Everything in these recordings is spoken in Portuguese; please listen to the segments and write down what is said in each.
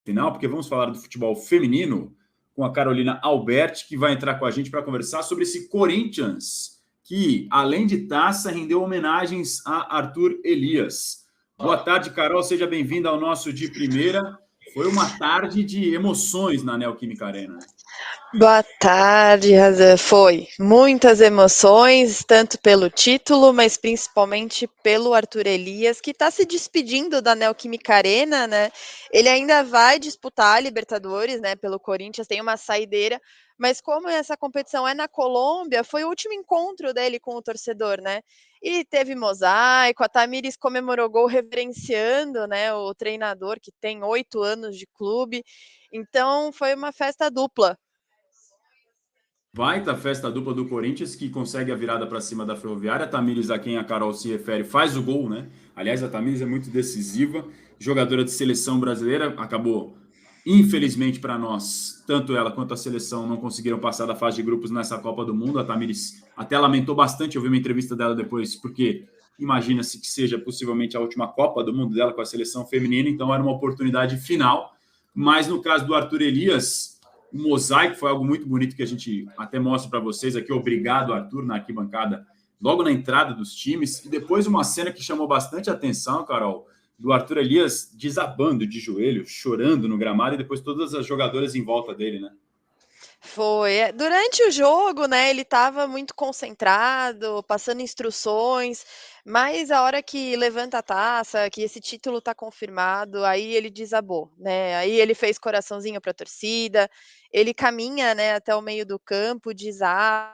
final, porque vamos falar do futebol feminino com a Carolina Alberti, que vai entrar com a gente para conversar sobre esse Corinthians, que, além de taça, rendeu homenagens a Arthur Elias. Boa tarde, Carol, seja bem-vinda ao nosso De Primeira. Foi uma tarde de emoções na Neoquímica Arena. Boa tarde, Razan. Foi muitas emoções, tanto pelo título, mas principalmente pelo Arthur Elias, que está se despedindo da Neoquímica Arena, né? Ele ainda vai disputar a Libertadores, né? Pelo Corinthians, tem uma saideira, mas como essa competição é na Colômbia, foi o último encontro dele com o torcedor, né? E teve mosaico, a Tamires comemorou gol reverenciando, né? O treinador que tem 8 anos de clube. Então foi uma festa dupla. Baita festa dupla do Corinthians, que consegue a virada para cima da Ferroviária. A Tamires, a quem a Carol se refere, faz o gol, né? Aliás, a Tamires é muito decisiva, jogadora de seleção brasileira, acabou, infelizmente para nós, tanto ela quanto a seleção não conseguiram passar da fase de grupos nessa Copa do Mundo. A Tamires até lamentou bastante, eu vi uma entrevista dela depois, porque imagina-se que seja possivelmente a última Copa do Mundo dela com a seleção feminina, então era uma oportunidade final. Mas no caso do Arthur Elias, o mosaico foi algo muito bonito que a gente até mostra para vocês aqui. Obrigado, Arthur, na arquibancada, logo na entrada dos times. E depois uma cena que chamou bastante atenção, Carol, do Arthur Elias desabando de joelho, chorando no gramado, e depois todas as jogadoras em volta dele, né? Foi. Durante o jogo, né, ele estava muito concentrado, passando instruções, mas a hora que levanta a taça, que esse título está confirmado, aí ele desabou, né? Aí ele fez coraçãozinho para a torcida, ele caminha, né, até o meio do campo, desaba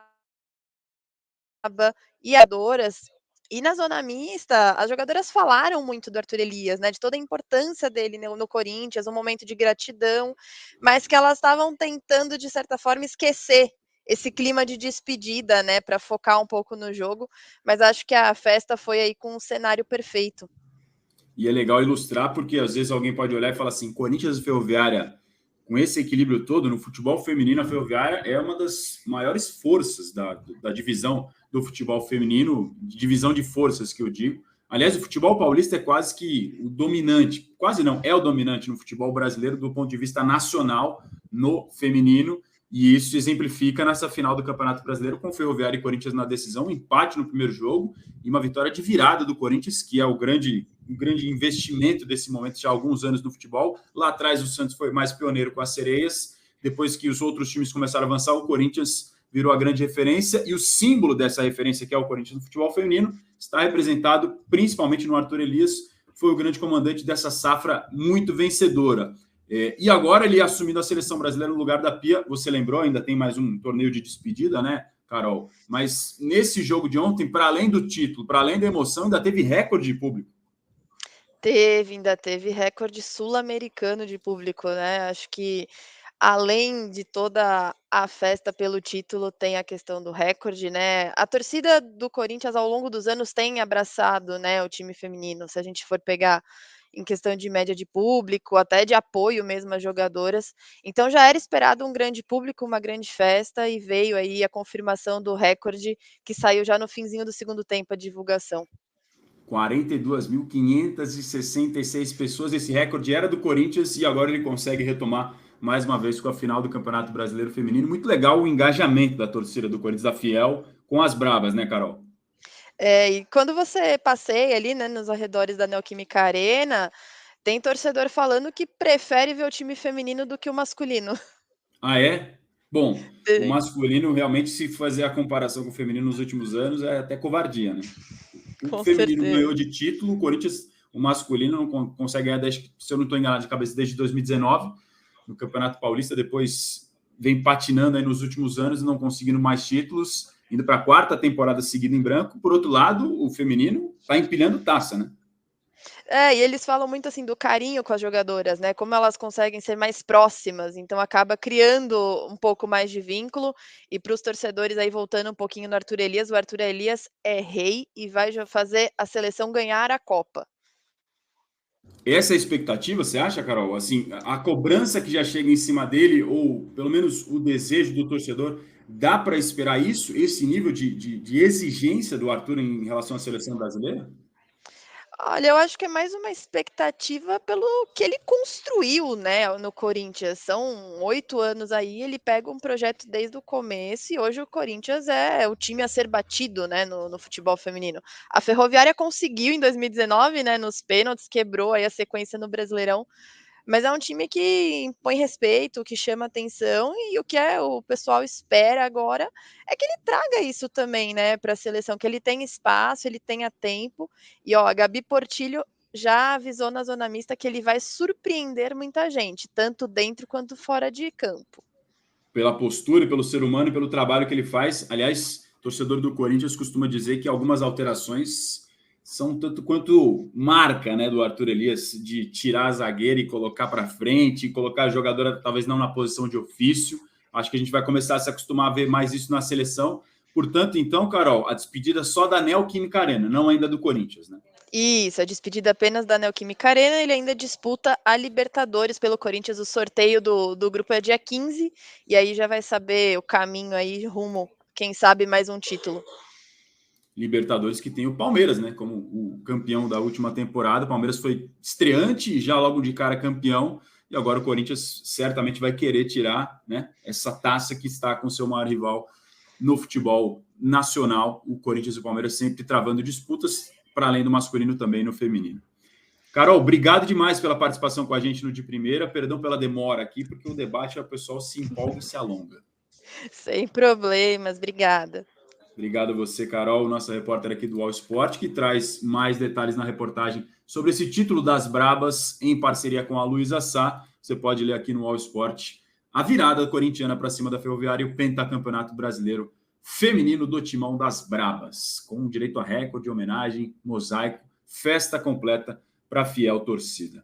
e adoras. E na zona mista, as jogadoras falaram muito do Arthur Elias, né, de toda a importância dele no Corinthians, um momento de gratidão, mas que elas estavam tentando, de certa forma, esquecer esse clima de despedida, né, para focar um pouco no jogo, mas acho que a festa foi aí com um cenário perfeito. E é legal ilustrar, porque às vezes alguém pode olhar e falar assim, Corinthians e Ferroviária, com esse equilíbrio todo, no futebol feminino, a Ferroviária é uma das maiores forças da divisão do futebol feminino, divisão de forças que eu digo. Aliás, o futebol paulista é quase que o dominante, quase não, é o dominante no futebol brasileiro do ponto de vista nacional no feminino, e isso se exemplifica nessa final do Campeonato Brasileiro com Ferroviária e Corinthians na decisão, um empate no primeiro jogo e uma vitória de virada do Corinthians, que é o grande investimento desse momento já há alguns anos no futebol. Lá atrás o Santos foi mais pioneiro com as Sereias, depois que os outros times começaram a avançar, o Corinthians virou a grande referência, e o símbolo dessa referência, que é o Corinthians no futebol feminino, está representado principalmente no Arthur Elias, que foi o grande comandante dessa safra muito vencedora. E agora ele assumindo a seleção brasileira no lugar da Pia, você lembrou, ainda tem mais um torneio de despedida, né, Carol? Mas nesse jogo de ontem, para além do título, para além da emoção, ainda teve recorde de público. Ainda teve recorde sul-americano de público, né? Acho que além de toda a festa pelo título, tem a questão do recorde, né? A torcida do Corinthians ao longo dos anos tem abraçado, né, o time feminino. Se a gente for pegar em questão de média de público, até de apoio mesmo às jogadoras. Então já era esperado um grande público, uma grande festa, e veio aí a confirmação do recorde que saiu já no finzinho do segundo tempo, a divulgação. 42.566 pessoas. Esse recorde era do Corinthians e agora ele consegue retomar mais uma vez com a final do Campeonato Brasileiro Feminino. Muito legal o engajamento da torcida do Corinthians, da Fiel, com as bravas, né, Carol? E quando você passeia ali, né, nos arredores da Neoquímica Arena, tem torcedor falando que prefere ver o time feminino do que o masculino. Ah, é? Bom, o Tem. masculino realmente, se fazer a comparação com o feminino nos últimos anos, é até covardia, né? O Com feminino certeza. ganhou de título, o Corinthians, o masculino, não consegue ganhar, se eu não estou enganado de cabeça, desde 2019, no Campeonato Paulista, depois vem patinando aí nos últimos anos e não conseguindo mais títulos, indo para a quarta temporada seguida em branco. Por outro lado, o feminino está empilhando taça, né? E eles falam muito, assim, do carinho com as jogadoras, né, como elas conseguem ser mais próximas, então acaba criando um pouco mais de vínculo. E para os torcedores, aí voltando um pouquinho no Arthur Elias, o Arthur Elias é rei e vai já fazer a seleção ganhar a Copa. Essa é a expectativa, você acha, Carol? Assim, a cobrança que já chega em cima dele, ou pelo menos o desejo do torcedor, dá para esperar isso, esse nível de exigência do Arthur em relação à seleção brasileira? Olha, eu acho que é mais uma expectativa pelo que ele construiu, né, no Corinthians. São 8 anos aí, ele pega um projeto desde o começo e hoje o Corinthians é o time a ser batido, né, no futebol feminino. A Ferroviária conseguiu em 2019, né, nos pênaltis, quebrou aí a sequência no Brasileirão, mas é um time que impõe respeito, que chama atenção e o que o pessoal espera agora é que ele traga isso também, né, para a seleção, que ele tenha espaço, ele tenha tempo. E ó, a Gabi Portillo já avisou na zona mista que ele vai surpreender muita gente, tanto dentro quanto fora de campo. Pela postura, pelo ser humano e pelo trabalho que ele faz. Aliás, torcedor do Corinthians costuma dizer que algumas alterações são tanto quanto marca, né, do Arthur Elias, de tirar a zagueira e colocar para frente, colocar a jogadora talvez não na posição de ofício. Acho que a gente vai começar a se acostumar a ver mais isso na seleção. Portanto, então, Carol, a despedida só da Neoquímica Arena, não ainda do Corinthians, né? Isso, a despedida apenas da Neoquímica Arena, ele ainda disputa a Libertadores pelo Corinthians, o sorteio do grupo é dia 15, e aí já vai saber o caminho aí rumo, quem sabe mais um título. Libertadores que tem o Palmeiras, né? Como o campeão da última temporada. O Palmeiras foi estreante, já logo de cara campeão, e agora o Corinthians certamente vai querer tirar, né, essa taça que está com seu maior rival no futebol nacional. O Corinthians e o Palmeiras sempre travando disputas, para além do masculino também no feminino. Carol, obrigado demais pela participação com a gente no De Primeira. Perdão pela demora aqui, porque o debate o pessoal se empolga e se alonga. Sem problemas, obrigada. Obrigado a você, Carol, nossa repórter aqui do All Sport, que traz mais detalhes na reportagem sobre esse título das Brabas em parceria com a Luísa Sá. Você pode ler aqui no All Sport a virada corintiana para cima da Ferroviária e o pentacampeonato brasileiro feminino do Timão das Brabas, com direito a recorde, homenagem, mosaico, festa completa para a fiel torcida.